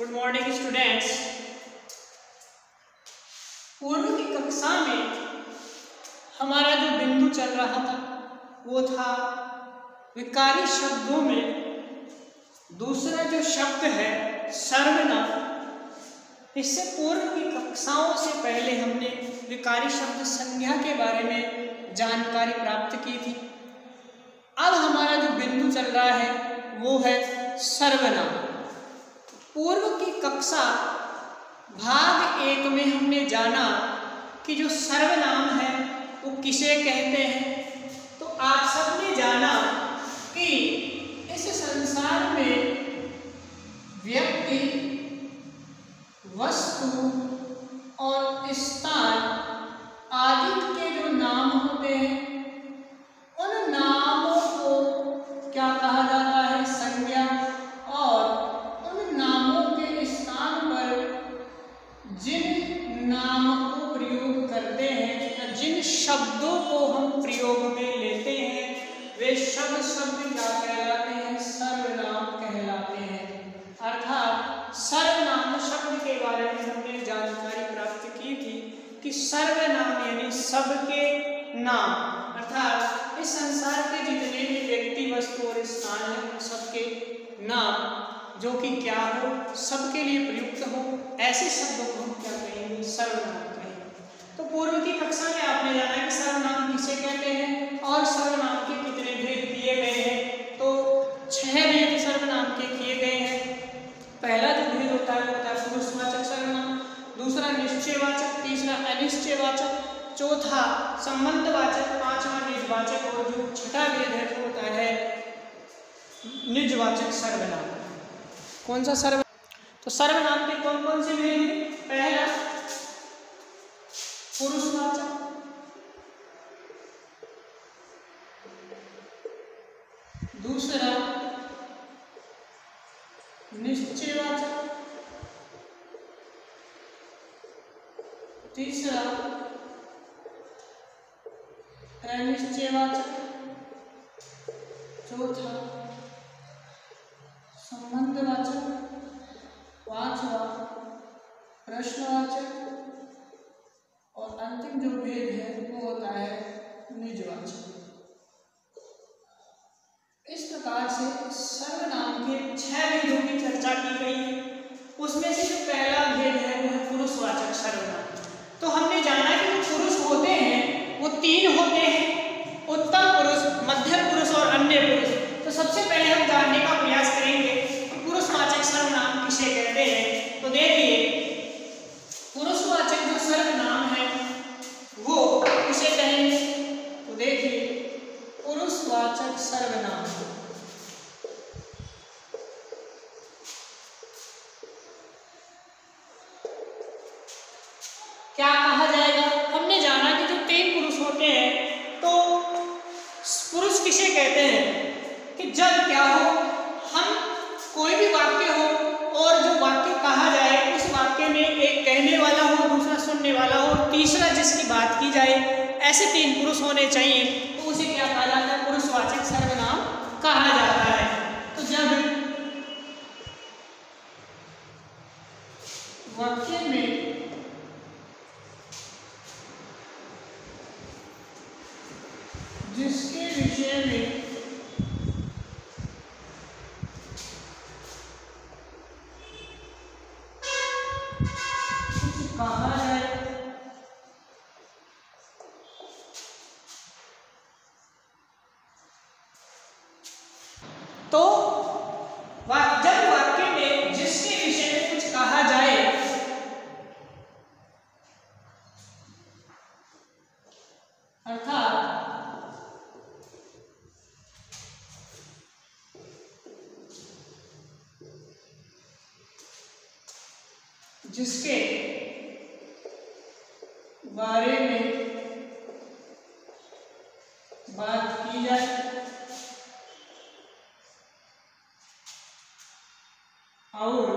Good morning students. पूर्व की कक्षा में हमारा जो बिंदु चल रहा था वो था विकारी शब्दों में दूसरा जो शब्द है सर्वनाम। इससे पूर्व की कक्षाओं से पहले हमने विकारी शब्द संज्ञा के बारे में जानकारी प्राप्त की थी। अब हमारा जो बिंदु चल रहा है वो है सर्वनाम। पूर्व की कक्षा भाग 1 में हमने जाना कि जो सर्वनाम है वो किसे कहते हैं। तो आप सबने जाना कि इस संसार में व्यक्ति, वस्तु और स्थान आदि के जो नाम होते हैं उन नामों को क्या कहा जाता है? संज्ञा। और उन नामों के स्थान पर जिन नामों को प्रयोग करते हैं या जिन शब्दों को हम प्रयोग में लेते हैं वे शब्द क्या कहलाते हैं? सर्वनाम कहलाते हैं। अर्थात सर्वनाम शब्द के बारे में हमने जानकारी प्राप्त की थी कि सर्वनाम यानी सबके नाम, अर्थात इस संसार के जितने भी व्यक्ति, वस्तु और स्थान हैं सबके नाम जो कि क्या हो, सबके लिए प्रयुक्त हो, ऐसे शब्दों को हम क्या कहेंगे? सर्वनाम कहेंगे। तो पूर्व की कक्षा में आपने जाना कि सर्वनाम किसे कहते हैं और सर्वनाम के कितने भेद दिए गए हैं। तो 6 भेद सर्वनाम के किए गए हैं। पहला जो भेद होता है वो होता है पुरुषवाचक सर्वनाम, दूसरा निश्चयवाचक, तीसरा अनिश्चयवाचक, चौथा संबंधवाचक, पांचवा निजवाचक और जो छठा भेद है वो होता है निजवाचक सर्वनाम। कौन सा सर्वनाम? तो सर्वनाम के कौन कौन से भेद हैं? पहला पुरुषवाचक, दूसरा निश्चयवाचक, तीसरा अनिश्चयवाचक, चौथा संबंधवाचक, पांचवा प्रश्नवाचक और अंतिम जो भेद है वो होता है निजवाचक। इस प्रकार से सर्वनाम के 6 भेदों की चर्चा की गई है। उसमें से जो पहला भेद है वो है पुरुषवाचक सर्वनाम। तो हमने जाना कि जो पुरुष होते हैं वो 3 होते हैं, उत्तम पुरुष, मध्यम पुरुष और अन्य पुरुष। तो सबसे पहले हम जानने का प्रयास करेंगे कि पुरुषवाचक सर्वनाम किसे कहते हैं। तो देखिए पुरुषवाचक जो सर्वनाम है वो किसे कहेंगे? तो देखिए पुरुषवाचक सर्वनाम क्या कहा जाएगा? हमने जाना कि जो 3 पुरुष होते हैं तो पुरुष किसे कहते हैं कि जब क्या हो, हम कोई भी वाक्य हो और जो वाक्य कहा जाए उस वाक्य में एक कहने वाला हो, दूसरा सुनने वाला हो, तीसरा जिसकी बात की जाए, ऐसे 3 पुरुष होने चाहिए। तो उसे क्या कहा जाता है? पुरुषवाचक सर्वनाम कहा जाता है। तो जब वाक्य में जिसके विषय में कुछ कहा जाए तो जब वाक्य में जिसके विषय में कुछ कहा जाए अर्थात जिसके बारे में बात की जाए और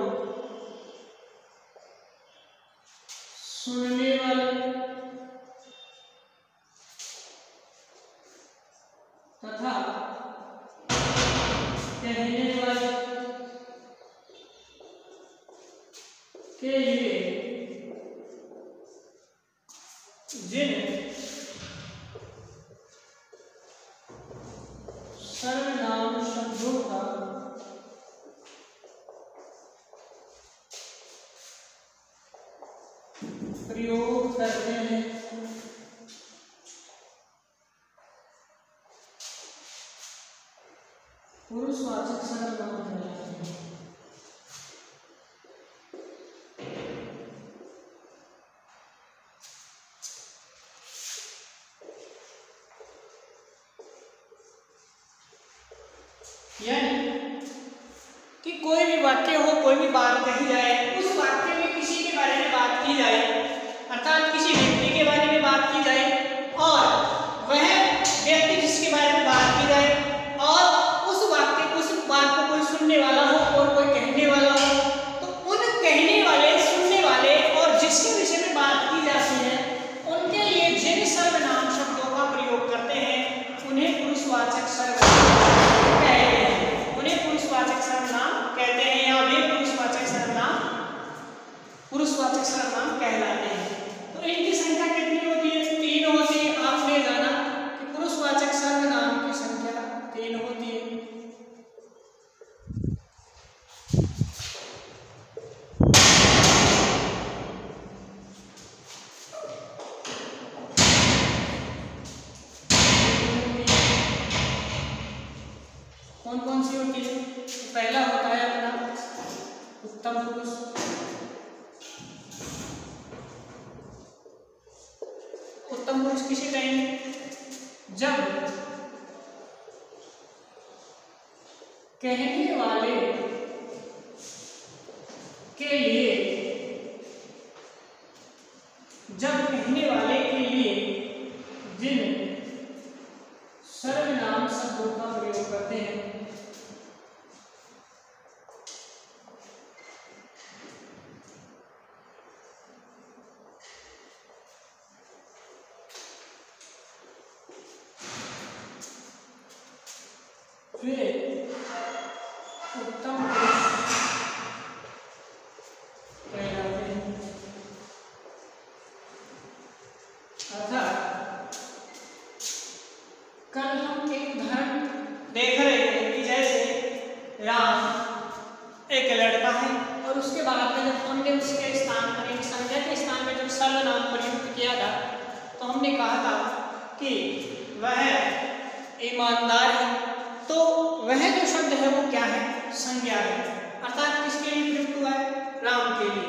सुनने वाले तथा कहने वाले के लिए जिन सर्वनाम शब्दों का प्रयोग करते हैं पुरुषवाचक सर्वनाम कहलाते हैं। यानी कि कोई भी वाक्य हो, कोई भी बात कही जाए, उस वाक्य में किसी के बारे में बात की जाए, अर्थात किसी व्यक्ति के बारे में बात की जाए, और वह व्यक्ति जिसके बारे में बात की जाए और उस बात को कोई सुनने वाला हो और कोई कहने वाला हो, तो उन कहने वाले, सुनने वाले और जिसके विषय में बात की जाती है, उनके लिए जिन सर्वनाम शब्दों का प्रयोग करते हैं उन्हें पुरुषवाचक सर्वनाम कहते हैं। उन्हें पुरुषवाचक सर्वनाम कहते हैं या वे पुरुषवाचक सर्वनाम कहलाते हैं। तो इनकी संख्या कितनी होती है? 3 होती है। आपने जाना कि पुरुषवाचक सर्वनाम की संख्या 3 होती है। कौन कौन सी होती है? तो पहला होता है अपना उत्तम पुरुष। उत्तम पुरुष किसे कहेंगे? जब कहने वाले के लिए, जब कहने वाले के लिए जिन सर्वनाम शब्दों का प्रयोग करते हैं वे उत्तम पुरुष कहलाते हैं। अर्थात कल हम एक उदाहरण देख रहे हैं कि जैसे राम एक लड़का है और उसके बाद में जब हमने उसके स्थान पर, एक संज्ञा के स्थान पर जब सर्वनाम प्रयुक्त किया था, तो हमने कहा था कि वह ईमानदार है। तो वह जो शब्द है वो क्या है? संज्ञा है, अर्थात किसके लिए प्रयुक्त हुआ है? राम के लिए।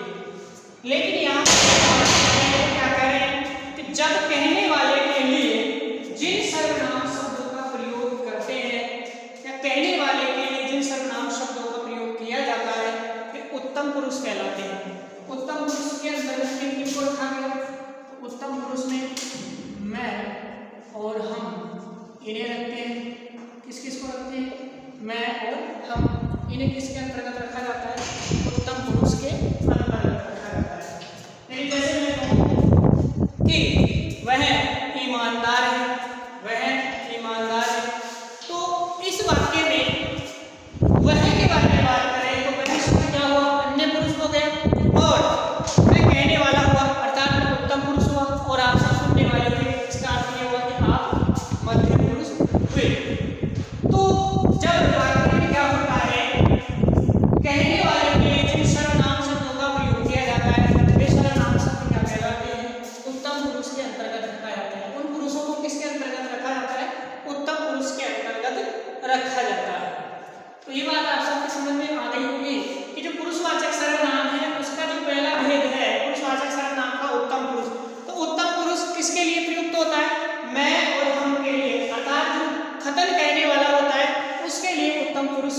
लेकिन यहाँ क्या कह रहे हैं कि जब कहने वाले के लिए जिन सर्वनाम शब्दों का प्रयोग करते हैं या कहने वाले के लिए जिन सर्वनाम शब्दों का प्रयोग किया जाता है, वे उत्तम पुरुष कहलाते हैं। उत्तम पुरुष के अंतर्गत में किनको रखा गया? तो उत्तम पुरुष में मैं और हम इन्हें रखते हैं। किस किस को रखते हैं? मैं और हम। इन्हें किसके अंतर्गत रखा जाता है? उत्तम पुरुष के अंतर्गत रखा जाता है। लेकिन जैसे मैं कहूँ कि वह ईमानदार है, वह ईमानदार है, तो इस वाक्य में वह के बारे में बात करें तो वह शब्द क्या हुआ? अन्य पुरुष हो गया, और वह कहने वाला हुआ, अर्थात वह उत्तम पुरुष हुआ, और आप सब सुनने वाले हुए। इसका अर्थ ये हुआ कि आप मध्य पुरुष हुए। तो जब वाक्य में क्या होता है, कहने वाले के लिए जिन सर्वनाम शब्दों का प्रयोग किया जाता है, वे सर्वनाम शब्द क्या कहलाते हैं? उत्तम पुरुष के अंतर्गत रखा जाता है। उन पुरुषों को किसके अंतर्गत रखा जाता है? उत्तम पुरुष के अंतर्गत रखा जाता है। तो ये बात आप सबके समझ में आ गई होगी कि जो पुरुषवाचक सर्वनाम है उसका जो पहला भेद है पुरुषवाचक सर्वनाम का उत्तम पुरुष। तो उत्तम पुरुष किसके लिए प्रयुक्त होता है? मैं और हम के लिए, अर्थात जो खतन कहने वाला होता है उसके लिए उत्तम पुरुष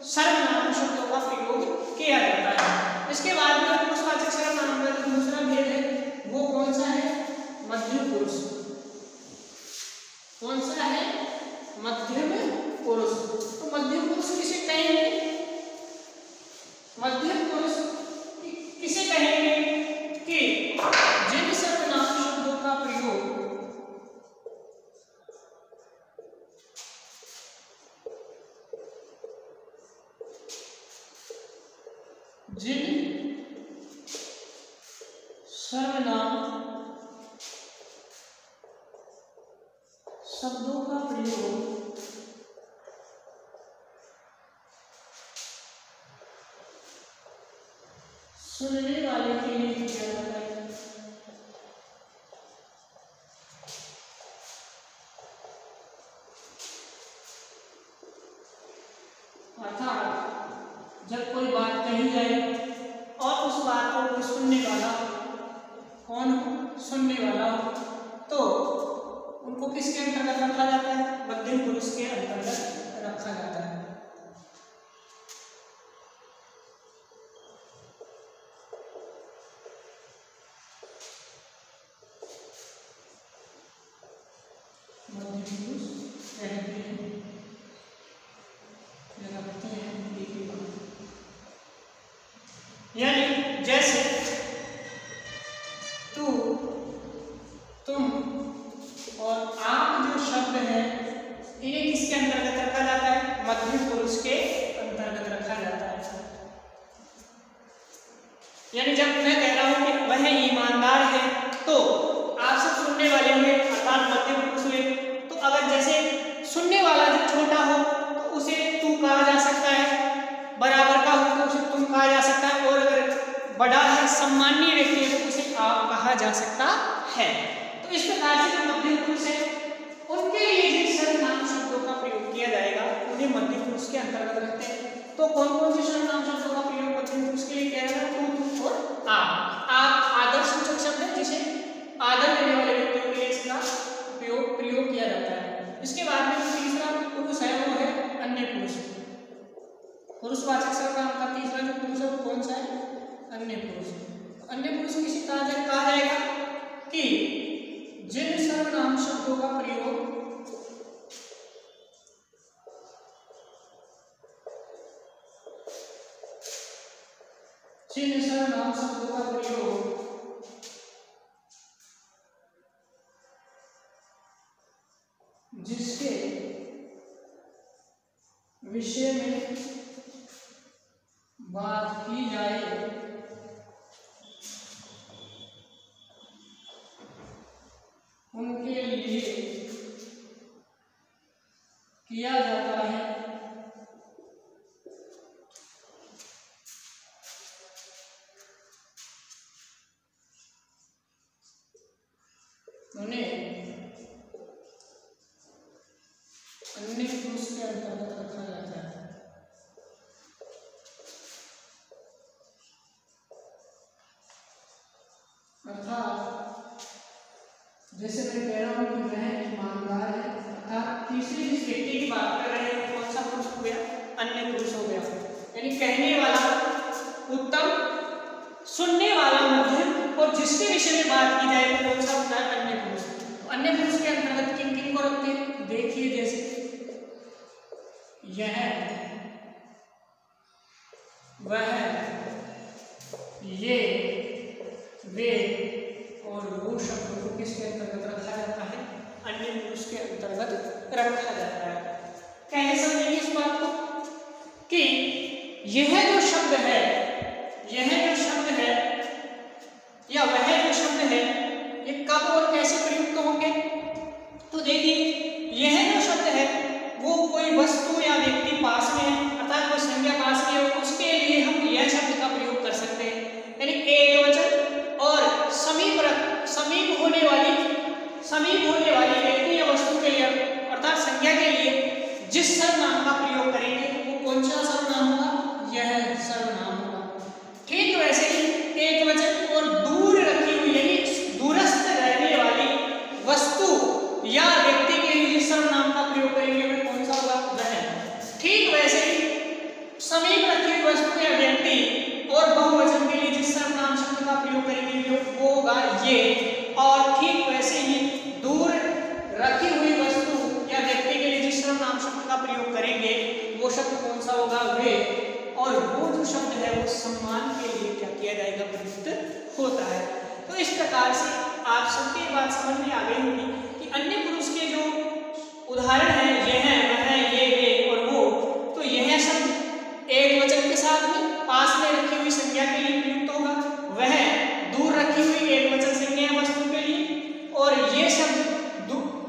सर्वनाम शब्दों का प्रयोग किया जाता है। इसके बाद में पुरुषवाचक सर्वनाम का जो दूसरा भेद है वो कौन सा है? मध्यम पुरुष। कौन सा है? मध्यम पुरुष। तो मध्यम पुरुष किसे कहेंगे? मध्यम पुरुष किसे कहेंगे कि जिन सर्वनाम शब्दों का प्रयोग जिन सर्वनाम शब्दों का प्रयोग सुनने वाले के लिए किया जाता है। अर्थात जब कोई बात कही जाए और उस बात को कोई सुनने वाला, कौन हो, सुनने वाला हो, तो उनको किसके अंतर्गत रखा जाता है? मध्यम पुरुष के अंतर्गत रखा जाता है। मध्यम पुरुष कहते हैं, रखते हैं। यानी जैसे तू, तुम और आप जो शब्द है इन्हें किसके अंतर्गत रखा जाता है? मध्यम पुरुष के अंतर्गत रखा जाता है। यानी जब मैं कह रहा हूं कि वह ईमानदार है तो आप सब सुनने वाले हुए अर्थात मध्यम पुरुष हुए। तो अगर जैसे सुनने वाला जब छोटा हो तो उसे तू कहा जा सकता है, बराबर का हो तो उसे तुम कहा जा सकता है, और अगर बड़ा है, सम्मानीय व्यक्ति है तो उसे आप कहा जा सकता है। तो इस प्रकार से जो मध्यम पुरुष है उनके लिए जिन सर्वनाम शब्दों का प्रयोग किया जाएगा उन्हें मध्यम पुरुष के अंतर्गत रखते हैं। तो कौन कौन से सर्वनाम शब्दों का प्रयोग मध्यम पुरुष के लिए किया जाएगा? तुम और आप आदर सूचक शब्द है जिसे आदर देने वाले व्यक्तियों के लिए इसका प्रयोग किया जाता है। इसके बाद में जो तीसरा पुरुष है वो है अन्य पुरुष। पुरुषवाचक सर्वनाम का तीसरा जो पुरुष है वो कौन सा है? अन्य पुरुष। अन्य पुरुष किसे कहा जाएगा कि जिन सर्वनाम शब्दों का प्रयोग जिसके विषय में बात की जाए उनके लिए किया जाता है। उन्हें अन्य पुरुष के अंतर्गत रखा जाता है। अर्थात जैसे मैं कह रहा हूं कि वह ईमानदार है, अर्थात तीसरे जिस व्यक्ति की बात कर रहे हैं कौन सा पुरुष हो गया? अन्य पुरुष हो गया। यानी कहने वाला उत्तम, सुनने वाला मध्यम, और जिसके विषय में बात की जाए वो कौन सा होता है? अन्य पुरुष। तो अन्य पुरुष के अंतर्गत किन किन को रखते हैं? देखिए, जैसे यह, वह, ये, वे और वो शब्दों को किसके अंतर्गत रखा जाता है? अन्य पुरुष के अंतर्गत रखा जाता है। कैसे समझेंगे इस बात को कि यह जो शब्द है, यह जो शब्द है या वह जो शब्द है ये कब और कैसे प्रयुक्त होंगे? तो देखिए, यह जो शब्द है वो कोई वस्तु या व्यक्ति पास में है, अर्थात कोई संज्ञा पास में है, उसके लिए हम यह शब्द का प्रयोग कर सकते हैं। यानी एकवचन और समीप होने वाली व्यक्ति या वस्तु के लिए, अर्थात संज्ञा के लिए जिस सर्वनाम का प्रयोग करेंगे वो कौन सा सर्वनाम होगा? यह सर्वनाम होगा। ठीक वैसे ही एकवचन और दूर रखी हुई यानी दूरस्थ रहने वाली वस्तु या व्यक्ति के लिए जिस सर्वनाम का प्रयोग करेंगे वो कौन सा होगा? वह। ठीक वैसे ही समीप रखी हुई वस्तु या व्यक्ति और बहुवचन के लिए जिस सर्वनाम शब्द का प्रयोग करेंगे वो होगा ये। और ठीक वैसे ही दूर रखी हुई वस्तु या व्यक्ति के लिए जिस सर्वनाम शब्द का प्रयोग करेंगे वो शब्द कौन सा होगा? वे। और वो जो शब्द है वो सम्मान के लिए क्या किया जाएगा? प्रयुक्त होता है। तो इस प्रकार से आप सबकी बात समझ में आ गई होगी कि अन्य पुरुष के जो उदाहरण है यह, वह, ये, वे और वो, तो यह शब्द एक वचन के साथ में पास में रखी हुई संज्ञा के लिए प्रयुक्त होगा, वह दूर रखी रखी हुई एक वचन संज्ञा वस्तु के लिए, और ये शब्द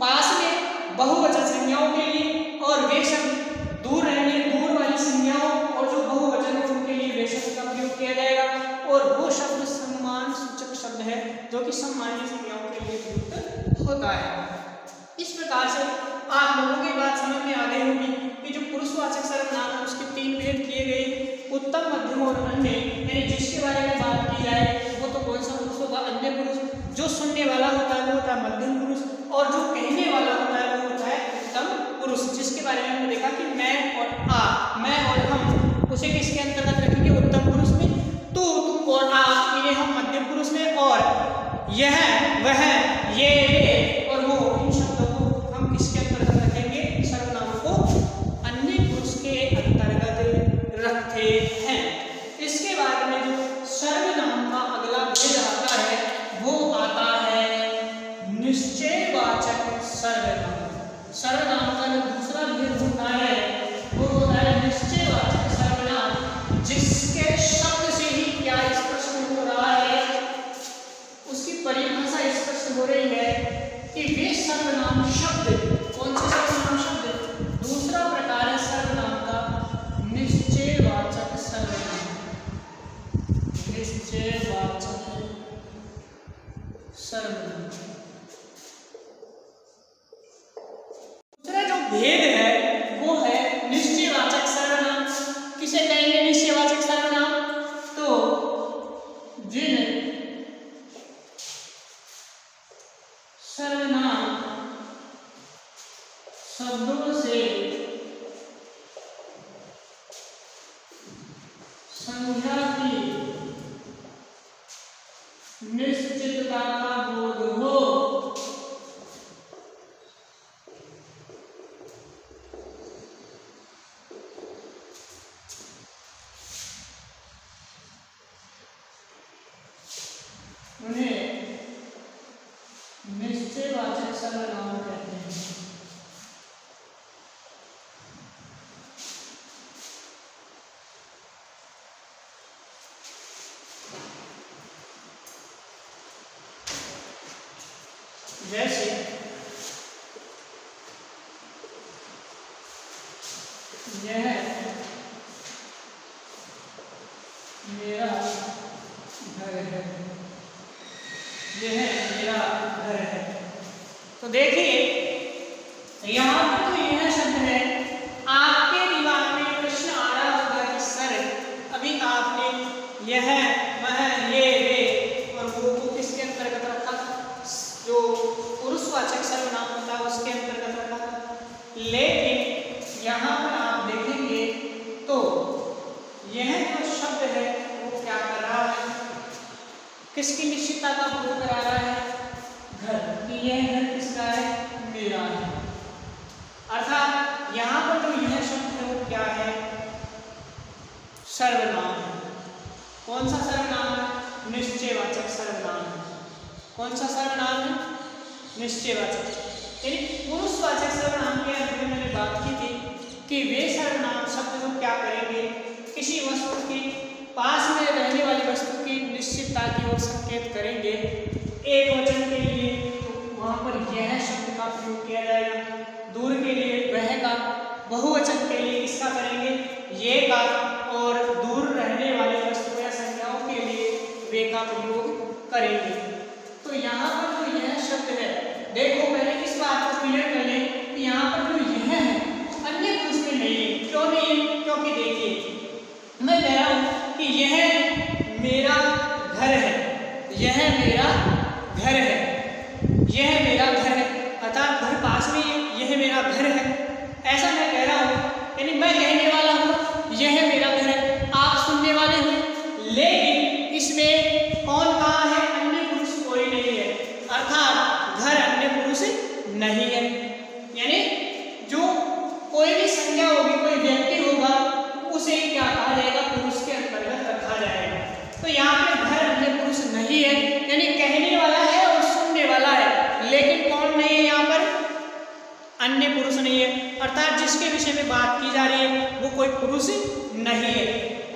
पास में बहुवचन संज्ञाओं के लिए, और वे शब्द दूर रहने दूर वाली संज्ञाओं और जो बहुवचन है उनके लिए वे शब्द का प्रयोग किया जाएगा। और वो शब्द सम्मान सूचक शब्द है जो कि सम्मानीय संज्ञाओं के लिए प्रयुक्त होता है। इस प्रकार से आप लोगों की बात समझ में आ गई होगी कि जो पुरुषवाचक सर्वनाम है उसके तीन भेद किए गए, उत्तम, मध्यम और अन्य। यानी जिसके बारे में बात की जाए वो तो कौन सा पुरुष होगा? अन्य पुरुष। जो सुनने वाला होता है वो होता है मध्यम पुरुष, और जो कहने वाला होता है वो होता है उत्तम पुरुष। जिसके बारे में हमने देखा कि मैं और आप, मैं और हम, उसे किसके अंतर्गत रखेंगे? उत्तम पुरुष में। तू, तुम और आप, इन्हें हम मध्यम पुरुष में, और यह, वह, ये, वे और वो, इन शब्दों को हम किसके अंतर्गत रखेंगे? सर्वनाम को अन्य पुरुष के अंतर्गत रखते हैं। इसके बाद में जो सर्वनाम का अगला भेद आता है वो आता है निश्चयवाचक सर्वनाम। सर्वनाम का जो दूसरा भेद होता है वो होता है निश्चयवाचक सर्वनाम, जिसके शब्द से ही क्या स्पष्ट हो रहा है, उसकी परिभाषा स्पष्ट हो रही है कि वे सर्वनाम शब्द, कौन से सर्वनाम शब्द? दूसरा प्रकार है सर्वनाम का निश्चयवाचक सर्वनाम। निश्चयवाचक सर्वनाम। दूसरा जो भेद है वो है निश्चयवाचक सर्वनाम। किसे कहेंगे निश्चयवाचक सर्वनाम? तो जिन सर्वनाम शब्दों से संख्या की निश्चितता का बोध हो, उन्हें निश्चयवाचक सर्वनाम कहते हैं। जैसे यह मेरा घर है, यह मेरा घर है। तो देखिए यहाँ पर तो यह शब्द है, आपके दिमाग में प्रश्न आ रहा होगा कि सर अभी आपने यह, वह, ये, वे और वो को किसके अंतर्गत रखा था? जो पुरुषवाचक सर्वनाम होता है उसके अंतर्गत रखा था। लेकिन यहाँ पर आप देखेंगे तो यह जो शब्द है वो क्या कर रहा है? किसकी निश्चितता का बोध करा रहा है? घर की। यह घर किसका है? मेरा है। अर्थात यहाँ पर जो यह शब्द है वो क्या है? सर्वनाम है। कौन सा सर्वनाम है? निश्चयवाचक सर्वनाम है। कौन सा सर्वनाम है? निश्चयवाचक। यानी पुरुषवाचक सर्वनाम के अंदर में मैंने बात की थी कि वे सर्वनाम शब्द जो क्या करेंगे? किसी वस्तु की पास में रहने वाली वस्तु की निश्चितता की ओर संकेत करेंगे। एक वचन के लिए तो वहाँ पर यह शब्द का प्रयोग किया जाएगा, दूर के लिए वह का, बहुवचन के लिए किसका करेंगे? ये का, और दूर रहने वाली वस्तु या संज्ञाओं के लिए वे का प्रयोग करेंगे। तो यहाँ पर जो यह शब्द है, देखो पहले इस बात को क्लियर कर लें कि यहाँ पर जो यह है अन्य पुरुष में नहीं है। क्यों नहीं है? क्योंकि देखिए मैं कह रहा हूँ कि यह मेरा घर है, यह मेरा घर है, यह मेरा घर है, अर्थात घर पास में यह मेरा घर है, ऐसा मैं कह रहा हूँ। यानी मैं कहने वाला हूँ यह मेरा घर है, आप सुनने वाले हो। लेकिन इसमें कौन कहाँ है? अन्य पुरुष कोई नहीं है, अर्थात घर अन्य पुरुष नहीं है। यानी जो कोई भी संज्ञा होगी, कोई व्यक्ति होगा, उसे क्या कहा जाएगा? पुरुष के अंतर्गत रखा जाएगा। तो यहाँ पे घर अन्य पुरुष नहीं है, यानी कहने वाला है और सुनने वाला है, लेकिन कौन नहीं है यहाँ पर? अन्य पुरुष नहीं है। अर्थात जिसके विषय में बात की जा रही है वो कोई पुरुष नहीं है,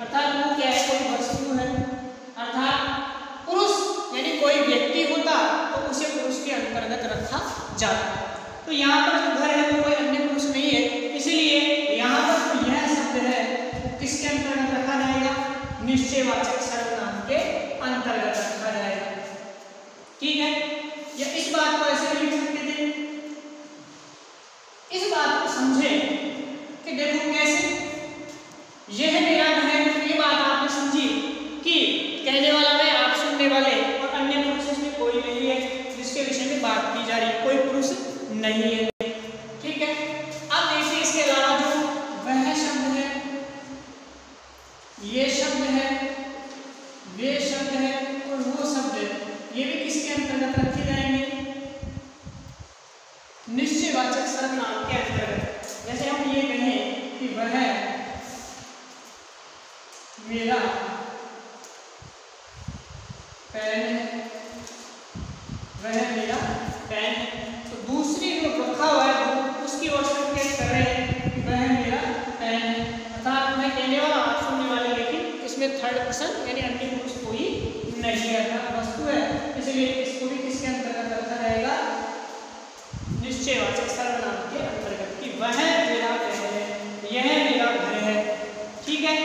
अर्थात वो क्या है? कोई वस्तु है। अर्थात पुरुष यानी कोई अंतर्गत रखा जाएगा? निश्चयवाचक सर्वनाम के अंतर्गत रखा जाएगा। ठीक है, या इस बात को ऐसे लिख सकते थे, इस बात को समझे कि देखो कैसे, यह मेरा घर है। ये बात आपने समझी कि कहने वाला मैं, आप सुनने वाले, और अन्य पुरुष इसमें कोई नहीं है जिसके विषय में बात की जा रही है, कोई पुरुष नहीं है। ठीक है, अब देखिए इसके अलावा जो वह शब्द है, ये शब्द है, वे शब्द है और वो शब्द है, ये भी किसके अंतर्गत रखे जाएंगे? निश्चयवाचक सर्वनाम के अंतर्गत। जैसे हम ये कहें कि वह मेरा पेन है, वह मेरा पेन है, तो दूसरी जो रखा हुआ है उसकी ओर संकेत कर रहे हैं कि वह मेरा पेन है। अर्थात मैं कहने वाला, आप सुनने वाले, लेकिन इसमें थर्ड पर्सन यानी अन्य पुरुष कोई नहीं है, वस्तु है, इसलिए इसको भी किसके अंतर्गत रखा जाएगा? निश्चयवाचक सर्वनाम के अंतर्गत, कि वह मेरा घर है, यह मेरा घर है। ठीक है,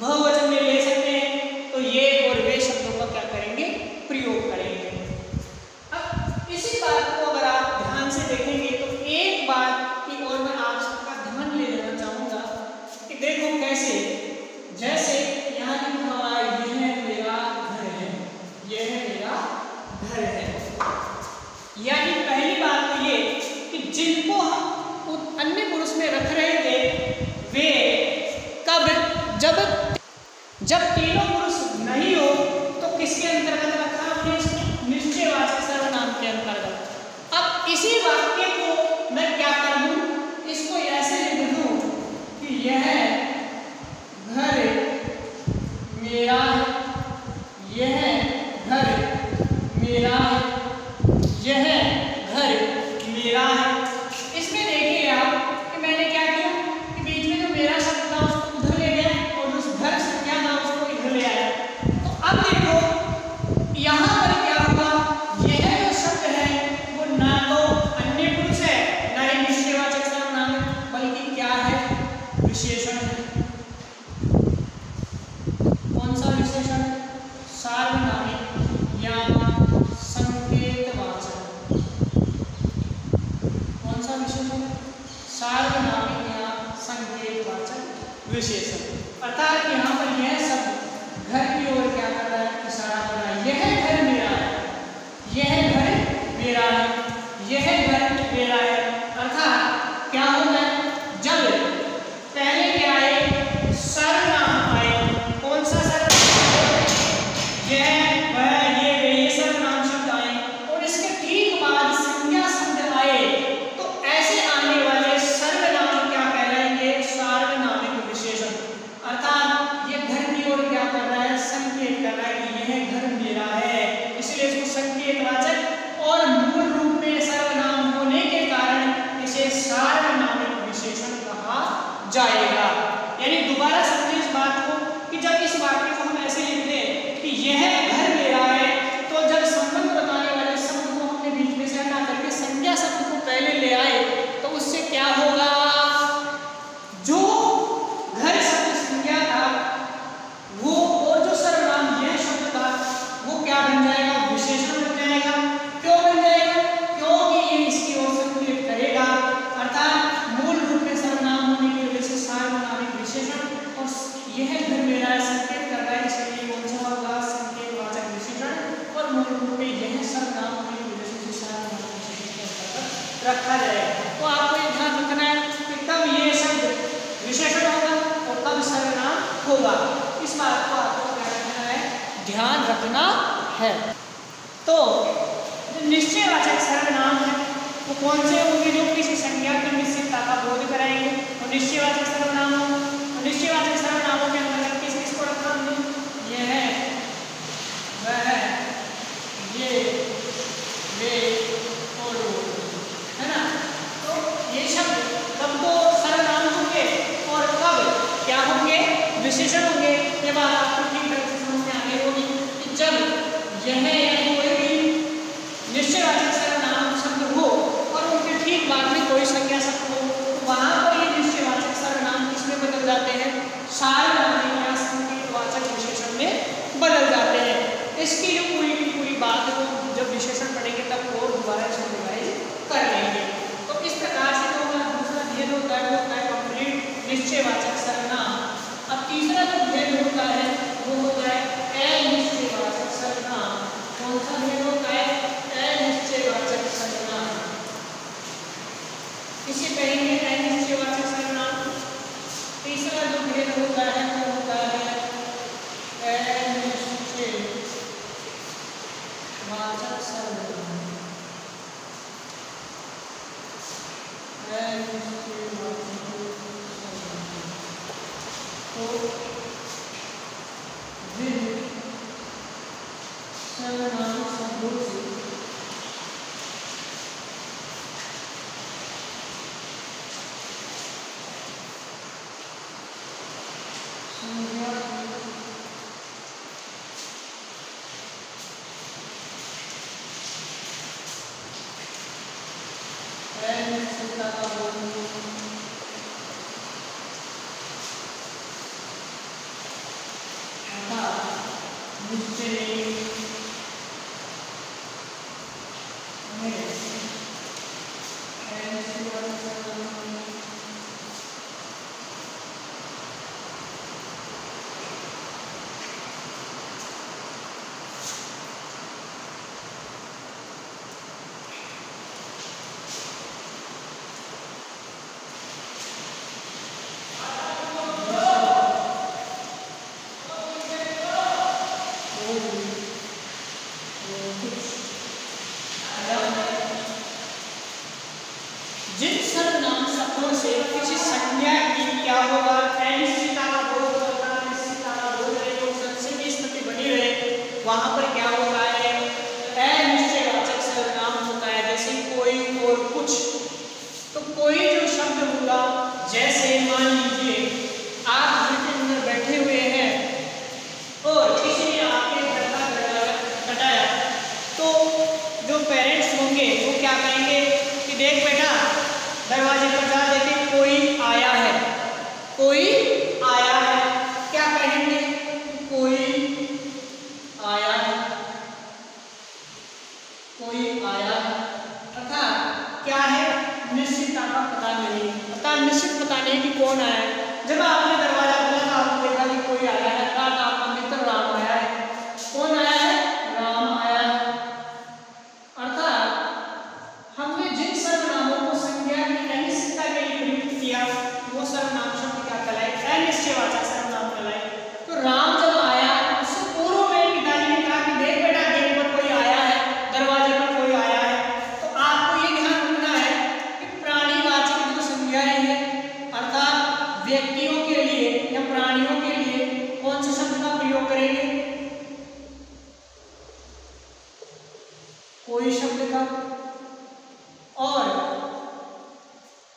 बहुवचन में ले सकते हैं, तो ये और वे शब्दों का क्या करेंगे? प्रयोग करेंगे। अब इसी बात को अगर आप ध्यान से देखेंगे तो एक बात की ओर मैं आप सबका ध्यान ले लेना चाहूंगा कि देखो कैसे, जैसे यहाँ लिखा हुआ है यह मेरा घर है, यह मेरा घर है, यानी पहली बात तो ये कि जिनको हम अन्य पुरुष में रख रहे थे वे कब, जब तीनों पुरुष नहीं हो तो किसके अंतर्गत रखा हमने? निश्चयवाचक सर्वनाम के अंतर्गत। अब इसी वाक्य को मैं क्या कर दूं? इसको ऐसे लिख दूं कि यह घर मेरा है, यह घर मेरा है, यह घर मेरा है। इसमें देखिए आप कि मैंने क्या किया कि बीच में जो मेरा शब्द था उसको उधर ले गया और उस घर संज्ञा था उसको इधर ले आया। तो अब देखो यहाँ पर क्या होगा, यह जो शब्द है वो ना तो अन्य पुरुष है ना ही निश्चयवाचक सर्वनाम है, बल्कि क्या है? विशेषण है। कौन सा विशेषण? सार्वनामिक या संकेतवाचक। कौन सा विशेषण? सार्वनामिक या संकेतवाचक विशेषण। अर्थात यहाँ पर यह शब्द घर की ओर क्या कर रहा है? इशारा कर रहा है। यह घर मेरा है, यह घर मेरा है, यह घर मेरा है। अर्थात क्या होगा? जब पहले क्या आए? सर्वनाम आए। कौन सा सर्वनाम? यह, वह, ये, वे, ये सर्वनाम शब्द आए और इसके ठीक बाद संज्ञा शब्द आए, तो ऐसे आने वाले सर्वनाम क्या कहलाएंगे? सार्वनामिक विशेषण। अर्थात ये घर की ओर क्या कर रहा है? संकेत कर रहा है कि यह घर मेरा है, इसलिए इसको संकेतवाचक और मूल रूप में सर्वनाम होने के कारण इसे सार्वनामिक विशेषण कहा जाएगा। यानी दोबारा समझिए इस बात को कि जब इस वाक्य को हम ऐसे लिख दें कि यह घर मेरा है, तो जब संबंध बताने वाले शब्द को हमने बीच में से हटा करके संज्ञा शब्द को पहले ले आए, तो उससे क्या होगा? जो घर शब्द संज्ञा था वो, और जो सर्वनाम यह शब्द था वो क्या बन जाएगा? विशेषण बन जाएगा। क्यों बन जाएगा? क्योंकि ये इसकी ओर संकेत करेगा। अर्थात मूल रूप में सर्वनाम होने की वजह से सार्वनामिक विशेषण, और यह घर मेरा संकेत कर रहा है, इसलिए कौन सा होगा? संकेतवाचक विशेषण। और मूल रूप में यह सर्वनाम होने की वजह से सार्वनामिक विशेषण के अंतर्गत रखा जाएगा। तो आपको ये ध्यान रखना है कि कब ये शब्द विशेषण होगा और कब सर्वनाम होगा। इस बात को आपको क्या रखना है? ध्यान रखना है। तो निश्चयवाचक सर्वनाम है वो कौन से होंगे? जो किसी संज्ञा की निश्चितता का बोध कराएंगे और निश्चयवाचक सर्वनाम हो। निश्चयवाचक सर्वनामों के अंतर्गत किस किस को रखा हमने? यह, वह, ये, वे और वो, है ना? तो ये शब्द कब तो सर्वनाम होंगे और कब क्या होंगे? विशेषण होंगे। ये बात आपको ठीक तरह से समझ में आ गई होगी कि जब यह या कोई भी निश्चयवाचक सर्वनाम शब्द हो और उनके ठीक बाद में कोई संज्ञा शब्द हो, तो वहां पर ये निश्चयवाचक सर्वनाम किसमें बदल जाते हैं? सार्वनामिक इसकी जो पूरी की पूरी बात है वो जब विशेषण पढ़ेंगे तब और दोबारा इसको रिवाइज कर लेंगे। तो इस प्रकार से जो हमारा दूसरा भेद होता है वो होता है कंप्लीट निश्चयवाचक सर्वनाम। अब तीसरा जो भेद होता है वो होता है अनिश्चयवाचक सर्वनाम। कौन सा भेद होता है? अनिश्चयवाचक सर्वनाम। इसे कहेंगे अनिश्चयवाचक सर्वनाम। तीसरा जो भेद होता है वो होता है वाचक सर्वनाम। तो सर्वनाम शब्दों से जिन सर्वनाम शब्दों से किसी संज्ञा की क्या होगा अनिश्चितता का बोध होता है, अनिश्चितता का बोध रहे जो संशय की स्थिति बनी रहे वहां पर क्या होता है अनिश्चयवाचक सर्वनाम होता है। जैसे कोई और कुछ, तो कोई जो शब्द होगा जैसे मान लीजिए आप घर के अंदर बैठे हुए हैं और किसी ने आपके घर का दरवाजा खटखटाया, तो जो पेरेंट्स होंगे वो क्या कहेंगे कि देख बेटा दरवाजे पर जा देखे कोई आया है, कोई आया है। क्या कहेंगे? कोई आया है, कोई आया है। अर्थात क्या है? निश्चितता का पता नहीं, अर्थात निश्चित पता नहीं कि कौन आया है। जब आपने दरवाजा खोला तो आपने देखा कि कोई आया है, अर्थात आपका मित्र राम आया है। कौन आया है? राम आया है। अर्थात हमने जिन सर्वनामों को संज्ञा की अनिश्चितता के लिए प्रयुक्त किया वो सर्वनाम शब्द क्या कहलाए? अनिश्चयवाचक सर्वनाम कहलाए। तो राम जब आया उससे पूर्व में पिताजी ने कहा कि देख बेटा गेट पर कोई आया है, दरवाजे पर कोई आया है। तो आपको ये ध्यान रखना है कि प्राणीवाचक जो संज्ञाएं हैं अर्थात व्यक्तियों के लिए या प्राणियों के लिए कौन से शब्द का प्रयोग करेंगे? कोई शब्द का। और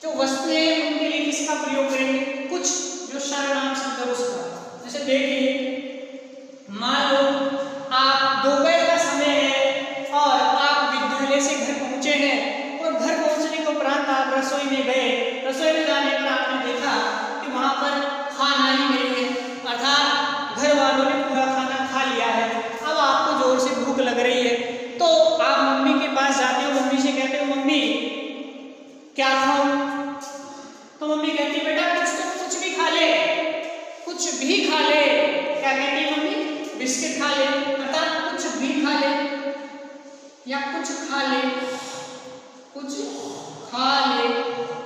जो वस्तुएं हैं उनके लिए किसका प्रयोग करेंगे? कुछ जो सर्वनाम शब्द है उसका। जैसे देखिए मान लो आप दोपहर का समय है और आप विद्यालय से घर पहुंचे हैं और घर पहुंचने के उपरांत आप रसोई में गए। रसोई में जाने पर आपने देखा कि वहां पर खाना ही नहीं है, अर्थात घर वालों ने पूरा खाना खा लिया है। अब आपको जोर से भूख लग रही है तो आप मम्मी के पास जाते हो, मम्मी से कहते हो मम्मी क्या खाऊं? तो मम्मी कहती है बेटा कुछ भी खा ले, कुछ भी खा ले। क्या कहती है मम्मी? बिस्किट खा ले, अर्थात कुछ भी खा ले या कुछ खा ले, कुछ खा ले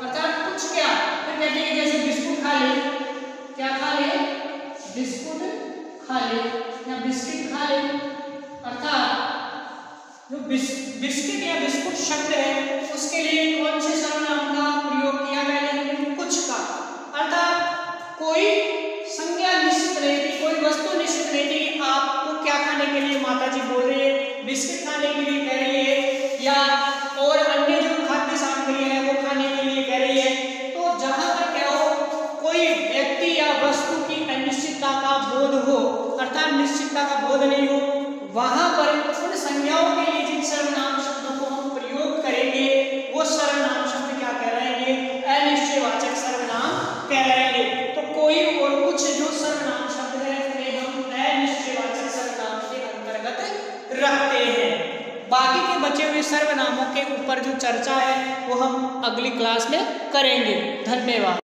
अर्थात कुछ क्या? फिर कहती है जैसे बिस्कुट खा ले। क्या खा ले? बिस्कुट खा ले या बिस्किट खा ले। अर्थात जो बिस्किट या बिस्कुट शब्द है उसके लिए कौन से सर्वनाम का प्रयोग किया मैंने? कुछ का। अर्थात कोई संज्ञा निश्चित नहीं थी, कोई वस्तु निश्चित नहीं थी कि आपको क्या खाने के लिए माताजी बोल रही है, बिस्किट खाने के लिए कह रही है या और अन्य जो खाद्य सामग्री है वो खाने के लिए कह रही है। तो जहां पर क्या हो कोई व्यक्ति या वस्तु की अनिश्चितता का बोध हो अर्थात निश्चितता का बोध नहीं हो वहां पर उन संज्ञाओं के लिए जिन सर्वनाम शब्दों को हम प्रयोग करेंगे वो सर्वनाम शब्द क्या कहलाएंगे? अनिश्चयवाचक सर्वनाम कहलाएंगे। तो कोई और कुछ जो सर्वनाम शब्द है उन्हें हम अनिश्चयवाचक सर्वनाम के अंतर्गत रखते हैं। बाकी के बचे हुए सर्वनामों के ऊपर जो चर्चा है वो हम अगली क्लास में करेंगे। धन्यवाद।